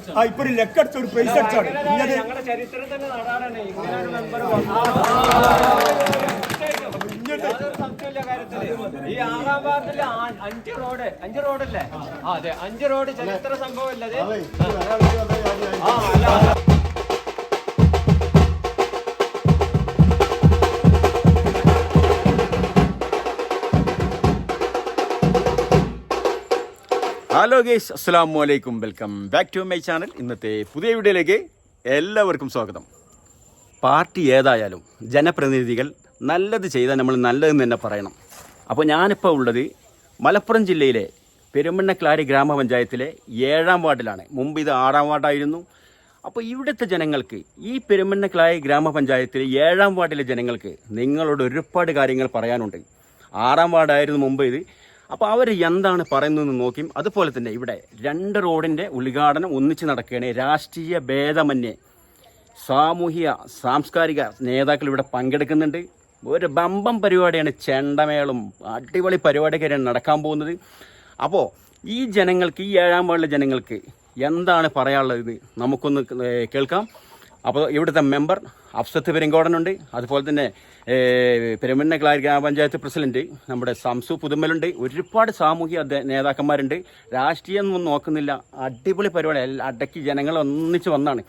ഇപ്പൊ ഒരു ലെക്കടിച്ച ഒരു പൈസ അടിച്ചാണ് ഞങ്ങളുടെ ചരിത്രത്തിന്റെ നാടാണ് ഇങ്ങനെ ഒരു മെമ്പർ സംശയമില്ല കാര്യത്തില്. ഈ 6-ാം വാർഡില് 5 റോഡല്ലേ? അതെ, 5 റോഡ് ചരിത്ര സംഭവം അല്ലേ? ഹലോ ഗൈസ്, അസ്സലാമു അലൈക്കും. Welcome back to my channel. ഇന്നത്തെ പുതിയ വീഡിയോയിലേക്ക് എല്ലാവർക്കും സ്വാഗതം. പാർട്ടി ഏതായാലും ജനപ്രതിനിധികൾ നല്ലത് ചെയ്താൽ നമ്മൾ നല്ലതെന്ന് തന്നെ പറയണം. അപ്പോൾ ഞാനിപ്പോൾ ഉള്ളത് മലപ്പുറം ജില്ലയിലെ പെരുമണ്ണക്ലാരി ഗ്രാമപഞ്ചായത്തിലെ 7-ാം വാർഡിലാണ്. മുമ്പ് ഇത് 6-ാം വാർഡായിരുന്നു. അപ്പോൾ ഇവിടുത്തെ ജനങ്ങൾക്ക്, ഈ പെരുമണ്ണക്ലാരി ഗ്രാമപഞ്ചായത്തിലെ 7-ാം വാർഡിലെ ജനങ്ങൾക്ക് നിങ്ങളോട് ഒരുപാട് കാര്യങ്ങൾ പറയാനുണ്ട്. 6-ാം വാർഡായിരുന്നു മുമ്പ് ഇത്. അപ്പോൾ അവർ എന്താണ് പറയുന്നതെന്ന് നോക്കിയും, അതുപോലെ തന്നെ ഇവിടെ 2 റോഡിൻ്റെ ഉദ്ഘാടനം ഒന്നിച്ച് നടക്കുകയാണ്. രാഷ്ട്രീയ ഭേദമന്യേ സാമൂഹിക സാംസ്കാരിക നേതാക്കൾ ഇവിടെ പങ്കെടുക്കുന്നുണ്ട്. ഒരു ബമ്പം പരിപാടിയാണ്, ചെണ്ടമേളും അടിപൊളി പരിപാടിയൊക്കെയാണ് നടക്കാൻ പോകുന്നത്. അപ്പോൾ ഈ ജനങ്ങൾക്ക്, ഈ 7-ാം വാർഡിലെ ജനങ്ങൾക്ക് എന്താണ് പറയാനുള്ളത് നമുക്കൊന്ന് കേൾക്കാം. അപ്പോൾ ഇവിടുത്തെ മെമ്പർ അഫ്സത്ത് പെരിങ്കോടനുണ്ട്, അതുപോലെ തന്നെ പെരുമണ്ണക്ലാരി ഗ്രാമപഞ്ചായത്ത് പ്രസിഡന്റ് നമ്മുടെ സംസു പുതുമലുണ്ട്. ഒരുപാട് സാമൂഹിക നേതാക്കന്മാരുണ്ട്. രാഷ്ട്രീയം ഒന്നും നോക്കുന്നില്ല, അടിപൊളി പരിപാടി, അടക്കി ജനങ്ങൾ ഒന്നിച്ച് വന്നാണ്.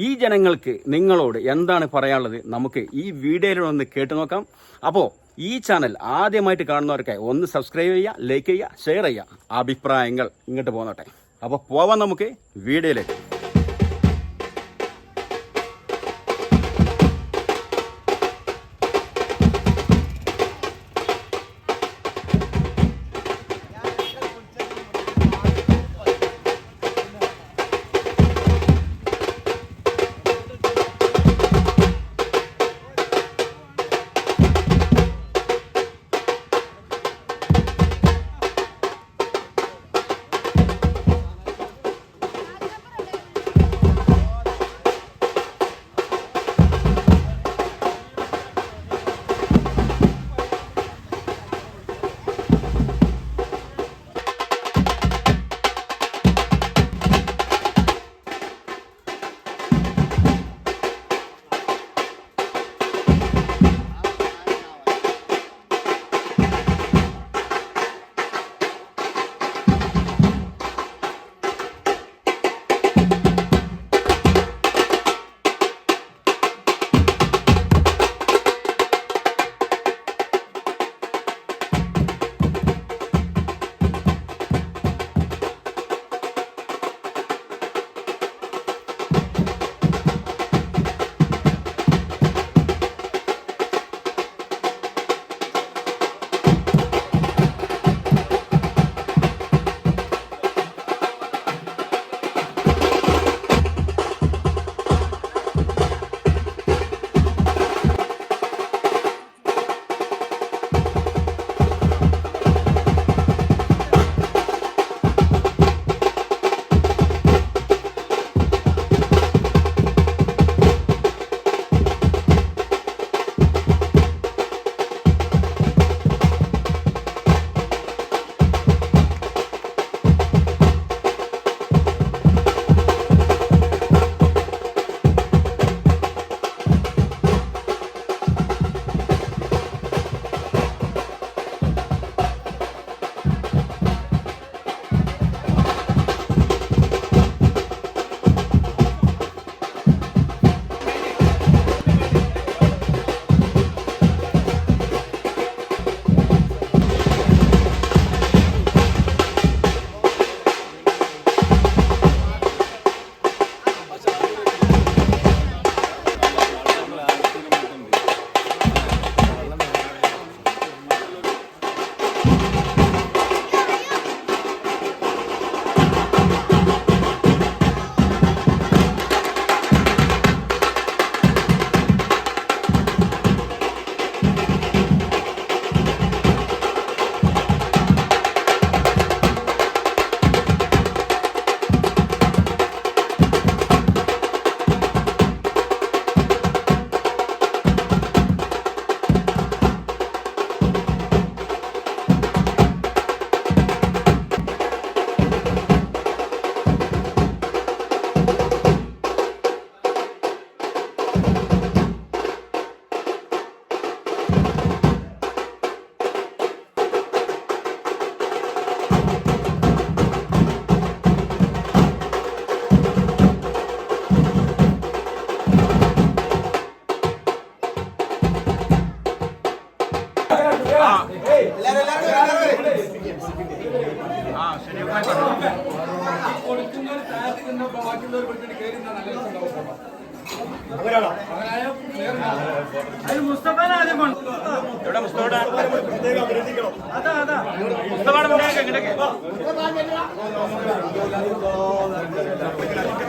ഈ ജനങ്ങൾക്ക് നിങ്ങളോട് എന്താണ് പറയാനുള്ളത് നമുക്ക് ഈ വീഡിയോയിലൂടെ ഒന്ന് കേട്ടു നോക്കാം. അപ്പോൾ ഈ ചാനൽ ആദ്യമായിട്ട് കാണുന്നവർക്ക് ഒന്ന് സബ്സ്ക്രൈബ് ചെയ്യുക, ലൈക്ക് ചെയ്യുക, ഷെയർ ചെയ്യുക. അഭിപ്രായങ്ങൾ ഇങ്ങോട്ട് പോന്നോട്ടെ. അപ്പോൾ പോവാം നമുക്ക് വീഡിയോയിലേക്ക്.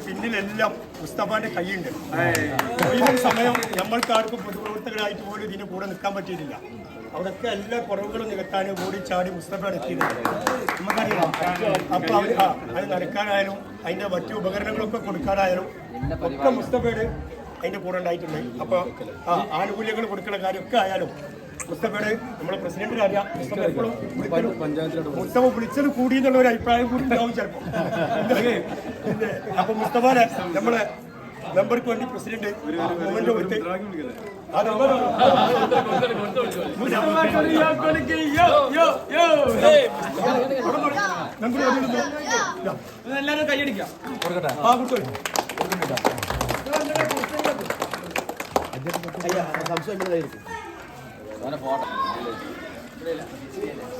പിന്നിലെല്ലാം മുസ്തഫാന്റെ കൈയുണ്ട്. ഈ സമയം നമ്മൾക്കാർക്കും പൊതുപ്രവർത്തകരായിട്ട് പോലും ഇതിന്റെ കൂടെ നിൽക്കാൻ പറ്റിയിട്ടില്ല. അവിടൊക്കെ എല്ലാ കുറവുകളും നികത്താൻ ഓടിച്ചാടി മുസ്തഫ എത്തിയിട്ടുണ്ട്. നമുക്കറിയാം. അപ്പൊ അത് നടക്കാനായാലും അതിന്റെ മറ്റു ഉപകരണങ്ങളൊക്കെ കൊടുക്കാനായാലും ഒക്കെ മുസ്തഫയുടെ അതിന്റെ കൂടെ ഉണ്ടായിട്ടുണ്ട്. അപ്പൊ ആനുകൂല്യങ്ങൾ കൊടുക്കുന്ന കാര്യമൊക്കെ ആയാലും മുസ്തഫയുടെ നമ്മളെ പ്രസിഡന്റിന് അറിയാം. മുസ്തഫ എപ്പോഴും മുസ്തഫ വിളിച്ചത് കൂടി എന്നുള്ള ഒരു അഭിപ്രായം കൂടി ഉണ്ടാവും ചിലപ്പോ. അപ്പൊ മുസ്തഫാനെ നമ്മളെ മെമ്പർക്ക് വേണ്ടി പ്രസിഡന്റ് മൊമെന്റ് കൊടുത്ത് എല്ലാരും കൈയടിക്കാം.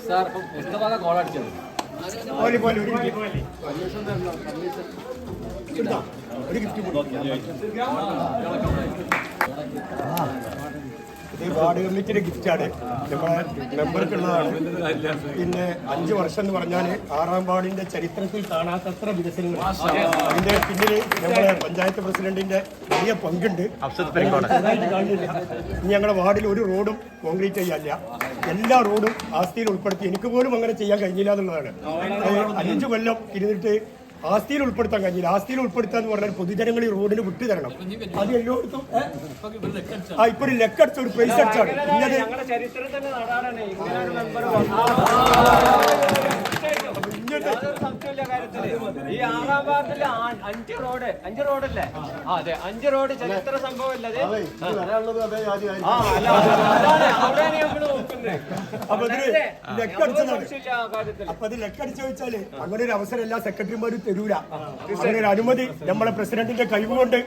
സാർ ഇപ്പം മുസ്തഫ കോൾ അടിച്ചത് ഒരു ഗിഫ്റ്റ് ഇത് വാർഡ് കമ്മിറ്റിയുടെ ഗിഫ്റ്റാണ്. നമ്മളെ മെമ്പർക്കുള്ളതാണ്. പിന്നെ 5 വർഷം എന്ന് പറഞ്ഞാൽ 6ാം വാർഡിന്റെ ചരിത്രത്തിൽ കാണാത്തത്ര വികസനങ്ങൾ. അതിന്റെ പിന്നിൽ നമ്മളെ പഞ്ചായത്ത് പ്രസിഡന്റിന്റെ വലിയ പങ്കുണ്ട്. ഇനി ഞങ്ങളുടെ വാർഡിൽ ഒരു റോഡും കോൺക്രീറ്റ് ചെയ്യാനില്ല. എല്ലാ റോഡും ആസ്തിയിൽ ഉൾപ്പെടുത്തി. എനിക്ക് പോലും അങ്ങനെ ചെയ്യാൻ കഴിഞ്ഞില്ല എന്നുള്ളതാണ്. 5 കൊല്ലം ഇരുന്നിട്ട് ആസ്തിയിൽ ഉൾപ്പെടുത്താൻ കഴിഞ്ഞില്ല. ആസ്തിയിൽ ഉൾപ്പെടുത്താന്ന് പറഞ്ഞാൽ പൊതുജനങ്ങൾ ഈ റോഡിന് വിട്ടു തരണം. അത് എല്ലായിടത്തും ഇപ്പൊ ഒരു ലക്കടിച്ച ഒരു പൈസ അടിച്ചാണ്. ഇന്നത് ഈ 6ാം വാർഡില് 5 റോഡല്ലേ? അതെ, 5 റോഡ് ചരിത്ര സംഭവം അല്ലേ? അപ്പൊ അത് ലക്കടിച്ചു വെച്ചാല് അങ്ങനെ ഒരു അവസരം എല്ലാ സെക്രട്ടറിമാരും തരൂല. അങ്ങനെ ഒരു അനുമതി നമ്മളെ പ്രസിഡന്റിന്റെ കഴിവുകൊണ്ട്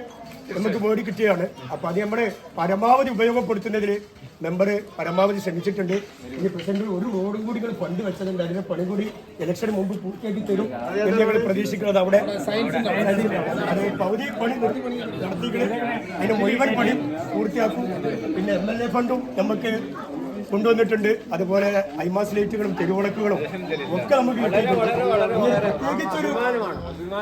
നമുക്ക് മേടി കിട്ടിയാണ്. അപ്പൊ അത് നമ്മള് പരമാവധി ഉപയോഗപ്പെടുത്തുന്നതിന് മെമ്പർ പരമാവധി ശ്രമിച്ചിട്ടുണ്ട്. ഇനി പ്രസിഡന്റ് ഒരു റോഡും കൂടി ഫണ്ട് വെച്ചതുണ്ട്. അതിന്റെ പണി കൂടി ഇലക്ഷന് മുമ്പ് പൂർത്തിയാക്കി തരും എന്ന് ഞങ്ങൾ പ്രതീക്ഷിക്കുന്നത്. അവിടെ അത് പകുതി പണി നടത്തിക്കുന്നത് അതിന്റെ മുഴുവൻ പണി പൂർത്തിയാക്കും. പിന്നെ MLA ഫണ്ടും നമുക്ക് കൊണ്ടുവന്നിട്ടുണ്ട്. അതുപോലെ ഐമാസ് ലൈറ്റുകളും തെരുവിളക്കുകളും ഒക്കെ നമുക്ക് പ്രത്യേകിച്ചൊരു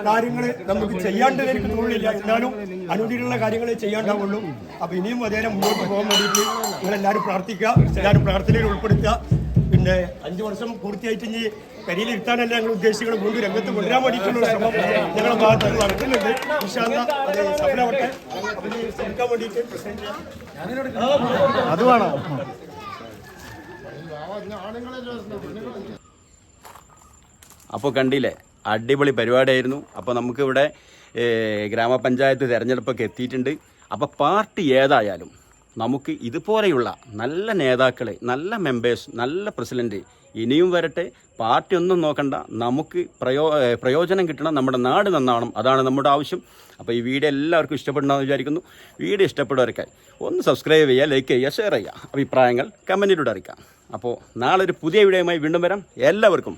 കാര്യങ്ങൾ നമുക്ക് ചെയ്യാണ്ട് എനിക്ക് തോന്നുന്നില്ല. എന്നാലും അനുദിനുള്ള കാര്യങ്ങളെ ചെയ്യാണ്ടാവുള്ളൂ. അപ്പൊ ഇനിയും അതേ മുന്നോട്ട് പോകാൻ വേണ്ടിയിട്ട് നിങ്ങളെല്ലാവരും പ്രാർത്ഥിക്കുക. എല്ലാവരും പ്രാർത്ഥനയിൽ ഉൾപ്പെടുത്തുക. പിന്നെ 5 വർഷം പൂർത്തിയായിട്ട് ഇനി കരിയിൽ ഇരുത്താനല്ല ഞങ്ങൾ ഉദ്ദേശിക്കുന്നത്. വീണ്ടും രംഗത്ത് കൊണ്ടുവരാൻ വേണ്ടിയിട്ടുള്ള ശ്രമം ഞങ്ങളുടെ ഭാഗത്ത് നിന്ന് നടക്കുന്നുണ്ട്. അത് സഫലമാവട്ടെ. ശ്രമിക്കാൻ വേണ്ടിയിട്ട് അത് വേണോ? അപ്പോൾ കണ്ടില്ലേ, അടിപൊളി പരിപാടിയായിരുന്നു. അപ്പോൾ നമുക്കിവിടെ ഗ്രാമപഞ്ചായത്ത് തിരഞ്ഞെടുപ്പൊക്കെ എത്തിയിട്ടുണ്ട്. അപ്പോൾ പാർട്ടി ഏതായാലും നമുക്ക് ഇതുപോലെയുള്ള നല്ല നേതാക്കളെ, നല്ല മെമ്പേഴ്സ്, നല്ല പ്രസിഡന്റ് ഇനിയും വരട്ടെ. പാർട്ടി ഒന്നും നോക്കണ്ട, നമുക്ക് പ്രയോജനം കിട്ടണം, നമ്മുടെ നാട് നന്നാവണം, അതാണ് നമ്മുടെ ആവശ്യം. അപ്പോൾ ഈ വീഡിയോ എല്ലാവർക്കും ഇഷ്ടപ്പെടണമെന്ന് വിചാരിക്കുന്നു. വീഡിയോ ഇഷ്ടപ്പെടുന്നവരൊക്കെ ഒന്ന് സബ്സ്ക്രൈബ് ചെയ്യുക, ലൈക്ക് ചെയ്യുക, ഷെയർ ചെയ്യുക. അഭിപ്രായങ്ങൾ കമൻറ്റിലൂടെ അറിയിക്കാം. അപ്പോൾ നാളെ ഒരു പുതിയ വീഡിയോയുമായി വീണ്ടും വരാം. എല്ലാവർക്കും